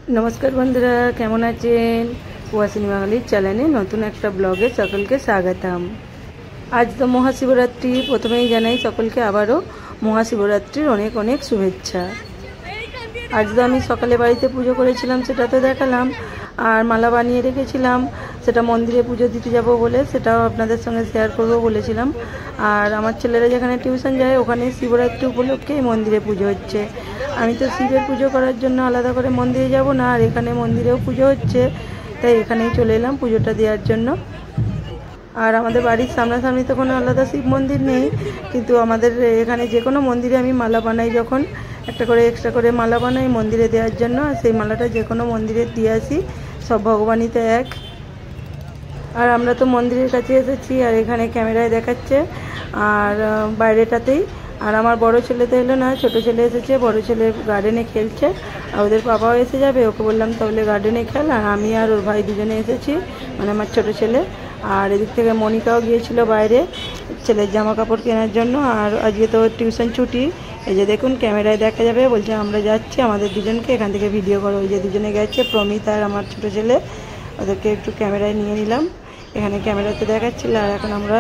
नमस्कार बंधुरा केमन आছেন ওয়াসিনী বাঙালির চ্যানেলে নতুন একটা ব্লগে সকলকে স্বাগতম। আজ তো মহাশিবরাত্রি, প্রথমেই জানাই সকলকে আবারও মহাশিবরাত্রির অনেক অনেক শুভেচ্ছা। আজ তো আমি সকালে বাড়িতে পুজো করেছিলাম, সেটা তো দেখালাম, আর মালা বানিয়ে রেখেছিলাম, সেটা মন্দিরে পুজো দিতে যাব বলে সেটাও আপনাদের সঙ্গে শেয়ার করব বলেছিলাম। আর আমার ছেলেরা যেখানে টিউশন যায় ওখানে শিবরাত্রি উপলক্ষে মন্দিরে পুজো হচ্ছে। আমি তো শিবের পুজো করার জন্য আলাদা করে মন্দিরে যাব না, আর এখানে মন্দিরেও পুজো হচ্ছে, তাই এখানেই চলে এলাম পুজোটা দেওয়ার জন্য। আর আমাদের বাড়ির সামনাসামনি তো কোনো আলাদা শিব মন্দির নেই, কিন্তু আমাদের এখানে যে কোনো মন্দিরে আমি মালা বানাই, যখন একটা করে এক্সট্রা করে মালা বানাই মন্দিরে দেওয়ার জন্য, আর সেই মালাটা যে কোনো মন্দিরে দিয়ে আসি, সব ভগবানই তো এক। আর আমরা তো মন্দিরের কাছে এসেছি, আর এখানে ক্যামেরায় দেখাচ্ছে, আর বাইরেটাতেই। আর আমার বড় ছেলে তো এলো না, ছোটো ছেলে এসেছে। বড় ছেলে গার্ডেনে খেলছে, আর ওদের বাবাও এসে যাবে। ওকে বললাম তাহলে গার্ডেনে খেল, আর আমি আর ওর ভাই দুজনে এসেছি, মানে আমার ছোটো ছেলে। আর এদিক থেকে মনিকাও গিয়েছিল বাইরে ছেলের জামা কাপড় কেনার জন্য, আর আজকে তো টিউশন ছুটি। এই যে দেখুন ক্যামেরায় দেখা যাবে, বলছে আমরা যাচ্ছি, আমাদের দুজনকে এখান থেকে ভিডিও করো। ওই যে দুজনে গেছে, প্রমিত আর আমার ছোটো ছেলে, ওদেরকে একটু ক্যামেরায় নিয়ে নিলাম। এখানে ক্যামেরাতে দেখাচ্ছিল। আর এখন আমরা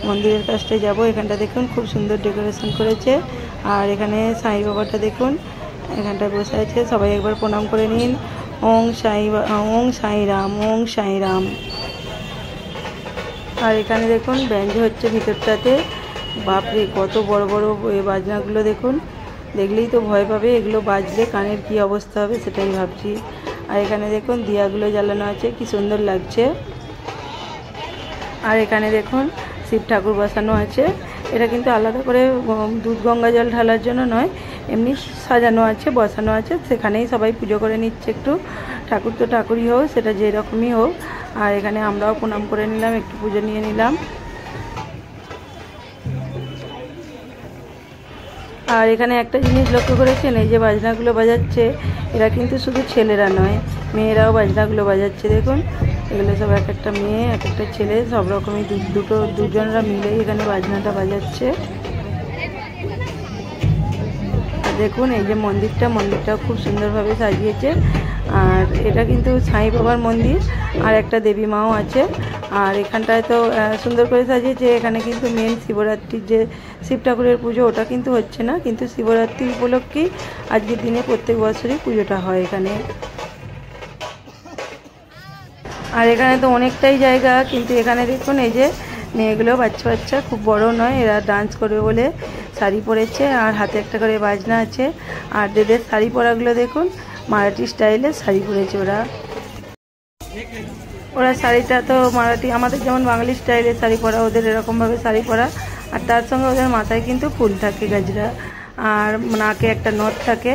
মন্দিরের কাছটায় যাব। এখানটা দেখুন খুব সুন্দর ডেকোরেশন করেছে। আর এখানে সাই বাবাটা দেখুন এখানটায় বসে আছে, সবাই একবার প্রণাম করে নিন। ওং সাই রাম, ওং সাই রাম। আর এখানে দেখুন ব্যান্ড হচ্ছে ভিতরটাতে। বাপরে কত বড় বড় বাজনাগুলো দেখুন, দেখলেই তো ভয় পাবে, এগুলো বাজলে কানের কি অবস্থা হবে সেটাই ভাবছি। আর এখানে দেখুন দিয়াগুলো জ্বালানো আছে, কি সুন্দর লাগছে। আর এখানে দেখুন শিব ঠাকুর বসানো আছে। এটা কিন্তু আলাদা করে দুধ গঙ্গা জল ঢালার জন্য নয়, এমনি সাজানো আছে, বসানো আছে, সেখানেই সবাই পুজো করে নিচ্ছে একটু। ঠাকুর তো ঠাকুরই হোক, সেটা যেরকমই হোক। আর এখানে আমরাও প্রণাম করে নিলাম, একটু পুজো নিয়ে নিলাম। আর এখানে একটা জিনিস লক্ষ্য করেছেন, এই যে বাজনাগুলো বাজাচ্ছে, এরা কিন্তু শুধু ছেলেরা নয়, মেয়েরাও বাজনাগুলো বাজাচ্ছে। দেখুন এগুলো সব এক একটা মেয়ে, এক একটা ছেলে, সব রকমই দুজনরা মিলেই এখানে বাজনাটা বাজাচ্ছে। আর দেখুন এই যে মন্দিরটাও খুব সুন্দরভাবে সাজিয়েছে। আর এটা কিন্তু সাই বাবার মন্দির, আর একটা দেবী মাও আছে। আর এখানটায় তো সুন্দর করে সাজিয়েছে। এখানে কিন্তু মেন শিবরাত্রির যে শিব ঠাকুরের পুজো, ওটা কিন্তু হচ্ছে না, কিন্তু শিবরাত্রি উপলক্ষেই আজকের দিনে প্রত্যেক বছরই পুজোটা হয় এখানে। আর এখানে তো অনেকটাই জায়গা, কিন্তু এখানে দেখুন এই যে মেয়েগুলো বাচ্চা বাচ্চা, খুব বড় নয়, এরা ডান্স করবে বলে শাড়ি পরেছে, আর হাতে একটা করে বাজনা আছে। আর এদের শাড়ি পরাগুলো দেখুন, মারাঠি স্টাইলের শাড়ি পরেছে ওরা শাড়িটা তো মারাঠি, আমাদের যেমন বাঙালি স্টাইলের শাড়ি পরা, ওদের এরকমভাবে শাড়ি পরা। আর তার সঙ্গে ওদের মাথায় কিন্তু ফুল থাকে, গাজরা, আর নাকে একটা নথ থাকে।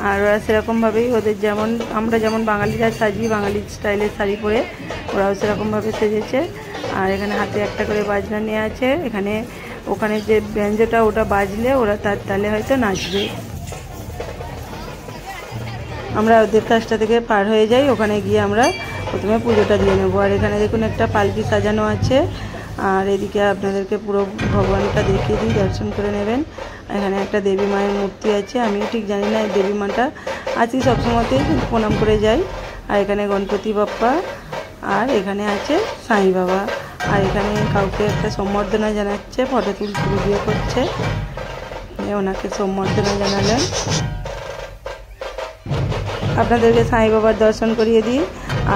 আর ওরা সেরকমভাবেই, ওদের যেমন আমরা যেমন বাঙালিরা সাজি, বাঙালি স্টাইলের শাড়ি পরে, ওরাও সেরকমভাবে সেজেছে। আর এখানে হাতে একটা করে বাজনা নিয়ে আছে। ওখানে যে ব্যঞ্জটা, ওটা বাজলে ওরা তার তালে হয়তো নাচবে। আমরা ওদের কাছটা থেকে পার হয়ে যাই, ওখানে গিয়ে আমরা প্রথমে পুজোটা দিয়ে নেবো। আর এখানে দেখুন একটা পালকি সাজানো আছে। আর এদিকে আপনাদেরকে পুরো ভগবানটা দেখিয়ে দিই, দর্শন করে নেবেন। এখানে একটা দেবী মায়ের মূর্তি আছে, আমিও ঠিক জানি না এই দেবী মাটা, আছি সবসময়তেই প্রণাম করে যাই। আর এখানে গণপতি বাপ্পা, আর এখানে আছে সাই বাবা। আর এখানে কাউকে একটা সম্বর্ধনা জানাচ্ছে, ফটো তুলতে ভিডিও করছে, ওনাকে সম্বর্ধনা জানালেন। আপনাদেরকে সাই বাবার দর্শন করিয়ে দিই।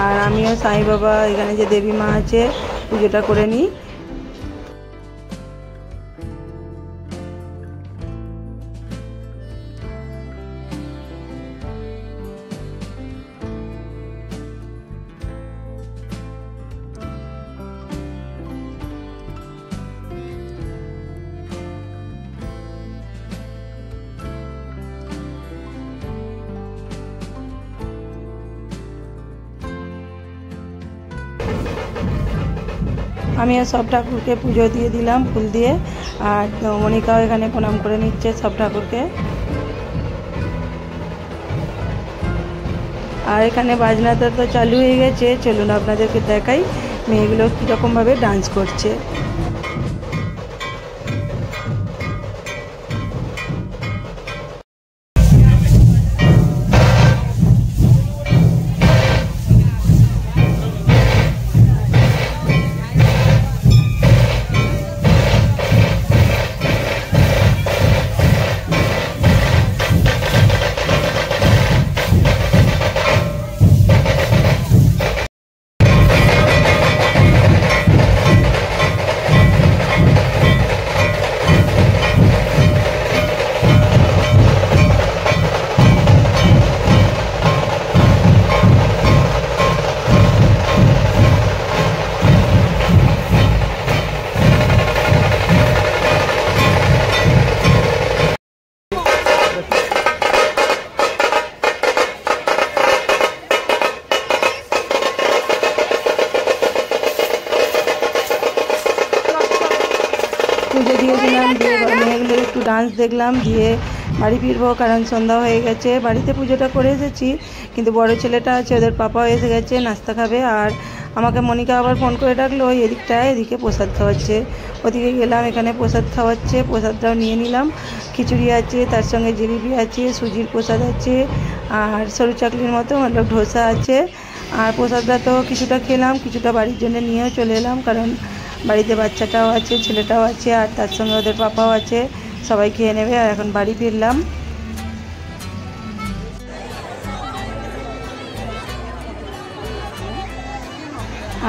আর আমিও সাই বাবা, এখানে যে দেবী মা আছে, পুজোটা করে নিই। আমিও সব ঠাকুরকে পুজো দিয়ে দিলাম ফুল দিয়ে। আর মনিকাও এখানে প্রণাম করে নিচ্ছে সব ঠাকুরকে। আর এখানে বাজনাটা তো চালু হয়ে গেছে, চলুন আপনাদেরকে দেখাই মেয়েগুলো কীরকমভাবে ডান্স করছে। দিলাম, দিয়ে মেয়েগুলো একটু ডান্স দেখলাম, দিয়ে বাড়ি ফিরবো কারণ সন্ধ্যা হয়ে গেছে। বাড়িতে পুজোটা করে এসেছি, কিন্তু বড় ছেলেটা আছে, ওদের পাপাও এসে গেছে, নাস্তা খাবে। আর আমাকে মনিকা আবার ফোন করে ডাকলো ওই এদিকটায়, এদিকে প্রসাদ খাওয়াচ্ছে। ওদিকে গেলাম, এখানে প্রসাদ খাওয়াচ্ছে, প্রসাদটাও নিয়ে নিলাম। খিচুড়ি আছে, তার সঙ্গে জিলিপি আছে, সুজির প্রসাদ আছে, আর সরু চাকলির মতো মতলব ধোসা আছে। আর প্রসাদটা তো কিছুটা খেলাম, কিছুটা বাড়ির জন্য নিয়েও চলে এলাম, কারণ বাড়িতে বাচ্চাটাও আছে, ছেলেটাও আছে, আর তার সঙ্গে ওদের পাপাও আছে, সবাই খেয়ে নেবে। আর এখন বাড়ি ফিরলাম।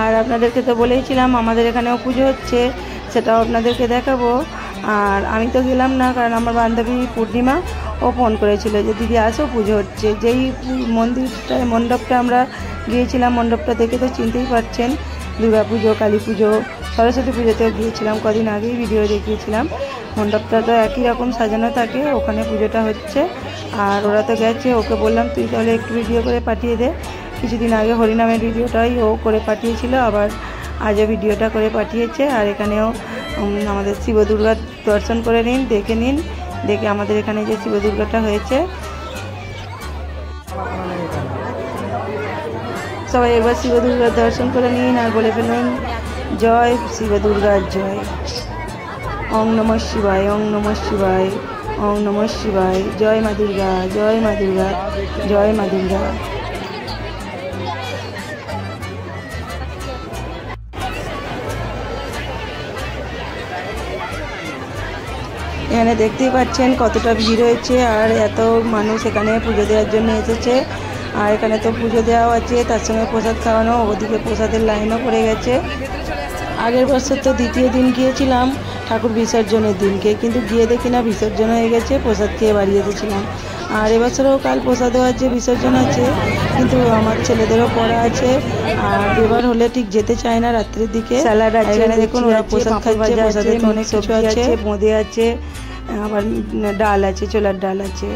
আর আপনাদেরকে তো বলেইছিলাম আমাদের এখানেও পুজো হচ্ছে, সেটাও আপনাদেরকে দেখাবো। আর আমি তো গেলাম না, কারণ আমার বান্ধবী পূর্ণিমা ও ফোন করেছিল যে দিদি আসো পুজো হচ্ছে। যেই মণ্ডপটা আমরা গিয়েছিলাম, মণ্ডপটা দেখে তো চিনতেই পারছেন, দুর্গা পুজো, কালী পুজো, সরস্বতী পুজোতেও গিয়েছিলাম, কদিন আগেই ভিডিও দেখিয়েছিলাম। মণ্ডপটা তো একই রকম সাজানো থাকে, ওখানে পুজোটা হচ্ছে। আর ওরা তো গেছে, ওকে বললাম তুই তাহলে একটু ভিডিও করে পাঠিয়ে দে। কিছুদিন আগে হরিনামের ভিডিওটাই ও করে পাঠিয়েছিল, আবার আজও ভিডিওটা করে পাঠিয়েছে। আর এখানেও আমাদের শিব দুর্গার দর্শন করে নিন, দেখে আমাদের এখানে যে শিব দুর্গাটা হয়েছে। সবাই একবার শিব দুর্গার দর্শন করে নিন আর বলে ফেলুন জয় শিব দুর্গার জয়। ওং নমঃ শিবায়, ওং নমঃ শিবায়, ওং নমঃ শিবায়। জয় মা দুর্গা, জয় মা দুর্গা, জয় মা দুর্গা। এখানে দেখতেই পাচ্ছেন কতটা ভিড় হয়েছে, আর এত মানুষ এখানে পুজো দেওয়ার জন্য এসেছে। আর এখানে তো পুজো দেওয়াও আছে, তার সঙ্গে প্রসাদ খাওয়ানো, ওদিকে প্রসাদের লাইনও পড়ে গেছে। আগের বছর তো দ্বিতীয় দিন গিয়েছিলাম ঠাকুর বিসর্জনের দিনকে, কিন্তু গিয়ে দেখি না বিসর্জন হয়ে গেছে, প্রসাদ খেয়ে বাড়ি এসেছিলাম। আর এবছরও কাল প্রসাদও আছে, বিসর্জন আছে, কিন্তু আমার ছেলেদেরও পড়া আছে। আর এবার হলে ঠিক যেতে চায় না রাত্রের দিকে। স্যালাড আছে, এখানে দেখুন ওরা প্রসাদ খাচ্ছে, প্রসাদে অনেক সবজি আছে, বোঁদে আছে, আবার ডাল আছে, ছোলার ডাল আছে।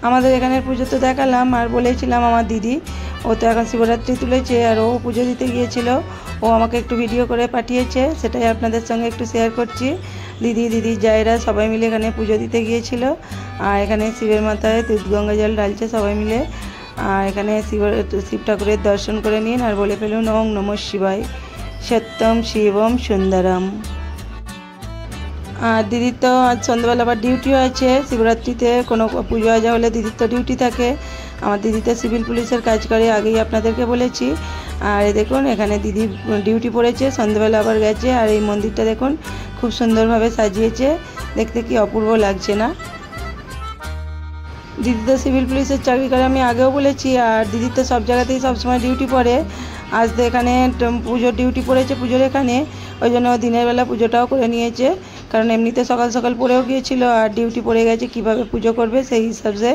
আমাদের এখানের পুজো তো দেখালাম, আর বলেছিলাম আমার দিদি, ও তো এখন শিবরাত্রি তুলেছে, আর ও পুজো দিতে গিয়েছিল, ও আমাকে একটু ভিডিও করে পাঠিয়েছে, সেটাই আপনাদের সঙ্গে একটু শেয়ার করছি। দিদি জায়রা সবাই মিলে এখানে পুজো দিতে গিয়েছিল। আর এখানে শিবের মাথায় দুধ গঙ্গা জল ঢালছে সবাই মিলে। আর এখানে শিব ঠাকুরের দর্শন করে নিন আর বলে ফেলুন ওং নমঃ শিবায়, সত্যম শিবম সুন্দরম। আর দিদির তো আজ সন্ধ্যাবেলা আবার ডিউটিও আছে, শিবরাত্রিতে কোনো পুজো আজা হলে দিদির তো ডিউটি থাকে। আমার দিদি তো সিভিল পুলিশের কাজ করে, আগেই আপনাদেরকে বলেছি। আর দেখুন এখানে দিদি ডিউটি পড়েছে, সন্ধ্যাবেলা আবার গেছে। আর এই মন্দিরটা দেখুন খুব সুন্দরভাবে সাজিয়েছে, দেখতে কি অপূর্ব লাগছে না। দিদি তো সিভিল পুলিশের চাকরি করে, আমি আগেও বলেছি। আর দিদির তো সব জায়গাতেই সবসময় ডিউটি পড়ে, আজ তো এখানে পুজোর ডিউটি পড়েছে পুজোর এখানে, ওই জন্য দিনের বেলা পুজোটাও করে নিয়েছে। কারণ এমনিতে সকাল সকাল পড়েও গিয়েছিল, আর ডিউটি পড়ে গেছে, কিভাবে পুজো করবে সেই হিসাবে।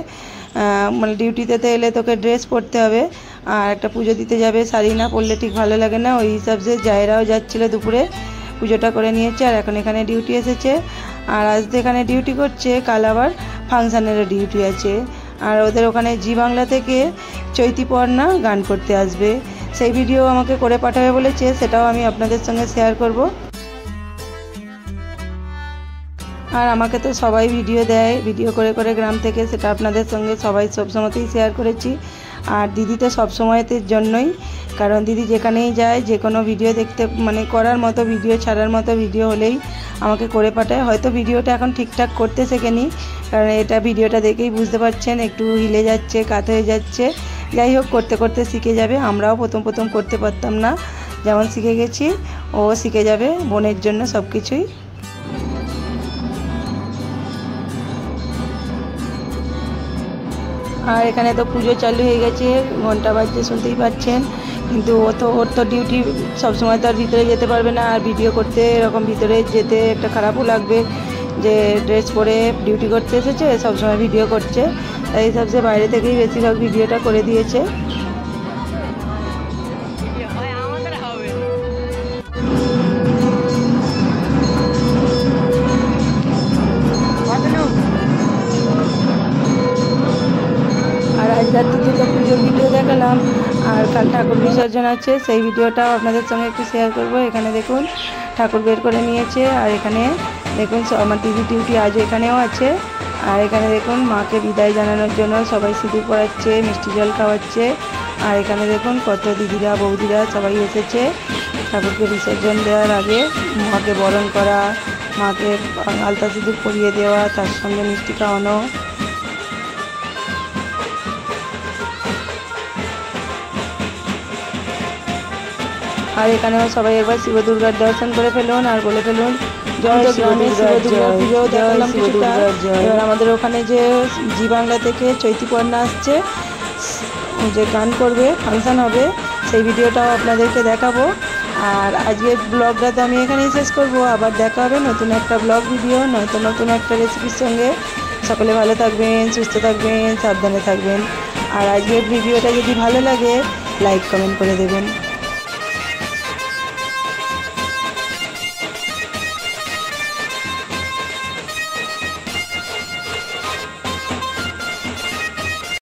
মানে ডিউটিতে তো এলে তোকে ড্রেস পরতে হবে, আর একটা পুজো দিতে যাবে, শাড়ি না পরলে ঠিক ভালো লাগে না, ওই হিসাবে জায়রাও যাচ্ছিলো দুপুরে, পুজোটা করে নিয়েছে। আর এখন এখানে ডিউটি এসেছে, আর আজ তো এখানে ডিউটি করছে, কাল আবার ফাংশানেরও ডিউটি আছে। আর ওদের ওখানে জি বাংলা থেকে চৈতিপর্ণা গান করতে আসবে, সেই ভিডিও আমাকে করে পাঠাবে বলেছে, সেটাও আমি আপনাদের সঙ্গে শেয়ার করব। আর আমাকে তো সবাই ভিডিও দেয়, ভিডিও করে করে গ্রাম থেকে, সেটা আপনাদের সঙ্গে সবাই সবসময়তেই শেয়ার করেছি। আর দিদি তো সবসময়তের জন্যই, কারণ দিদি যেখানেই যায় যে কোনো ভিডিও দেখতে মানে করার মতো ভিডিও, ছাড়ার মতো ভিডিও হলেই আমাকে করে পাঠায়। হয়তো ভিডিওটা এখন ঠিকঠাক করতে শেখেনি, কারণ এটা ভিডিওটা দেখেই বুঝতে পারছেন একটু হিলে যাচ্ছে, কাত হয়ে যাচ্ছে। যাই হোক, করতে করতে শিখে যাবে। আমরাও প্রথম করতে পারতাম না, যেমন শিখে গেছি ও শিখে যাবে, বোনের জন্য সব কিছুই। আর এখানে তো পুজো চালু হয়ে গেছে, ঘন্টা বাজছে শুনতেই পাচ্ছেন। কিন্তু ওর তো ডিউটি, সবসময় তো আর ভিতরে যেতে পারবে না, আর ভিডিও করতে এরকম ভিতরে যেতে একটা খারাপও লাগবে, যে ড্রেস পরে ডিউটি করতে এসেছে, সবসময় ভিডিও করছে, তাই সবচেয়ে বাইরে থেকেই বেশিরভাগ ভিডিওটা করে দিয়েছে। আর আজ রাত্রিতে তো পুজোর ভিডিও দেখালাম, আর কাল ঠাকুর বিসর্জন আছে, সেই ভিডিওটাও আপনাদের সঙ্গে একটু শেয়ার করব। এখানে দেখুন ঠাকুর বের করে নিয়েছে। আর এখানে দেখুন আমার দিদি টিউটি আজ এখানেও আছে। আর এখানে দেখুন মাকে বিদায় জানানোর জন্য সবাই সিঁদুর পরাচ্ছে, মিষ্টি জল খাওয়াচ্ছে। আর এখানে দেখুন কত দিদিরা বৌদিরা সবাই এসেছে ঠাকুরকে বিসর্জন দেওয়ার আগে মাকে বরণ করা, মাকে আলতা সিঁদুর পরিয়ে দেওয়া, তার সঙ্গে মিষ্টি খাওয়ানো। আর এখানেও সবাই একবার শিব দুর্গার দর্শন করে ফেলুন আর বলে ফেলুন জয় শিব দুর্গা পুজো দেখালাম কিছুটা। এবার আমাদের ওখানে যে জি বাংলা থেকে চৈতিপর্ণা আসছে, যে গান করবে, ফাংশান হবে, সেই ভিডিওটাও আপনাদেরকে দেখাবো। আর আজকের ব্লগটা তো আমি এখানেই শেষ করব। আবার দেখা হবে নতুন একটা ব্লগ ভিডিও, নতুন একটা রেসিপির সঙ্গে। সকলে ভালো থাকবেন, সুস্থ থাকবেন, সাবধানে থাকবেন। আর আজকের ভিডিওটা যদি ভালো লাগে লাইক কমেন্ট করে দেবেন।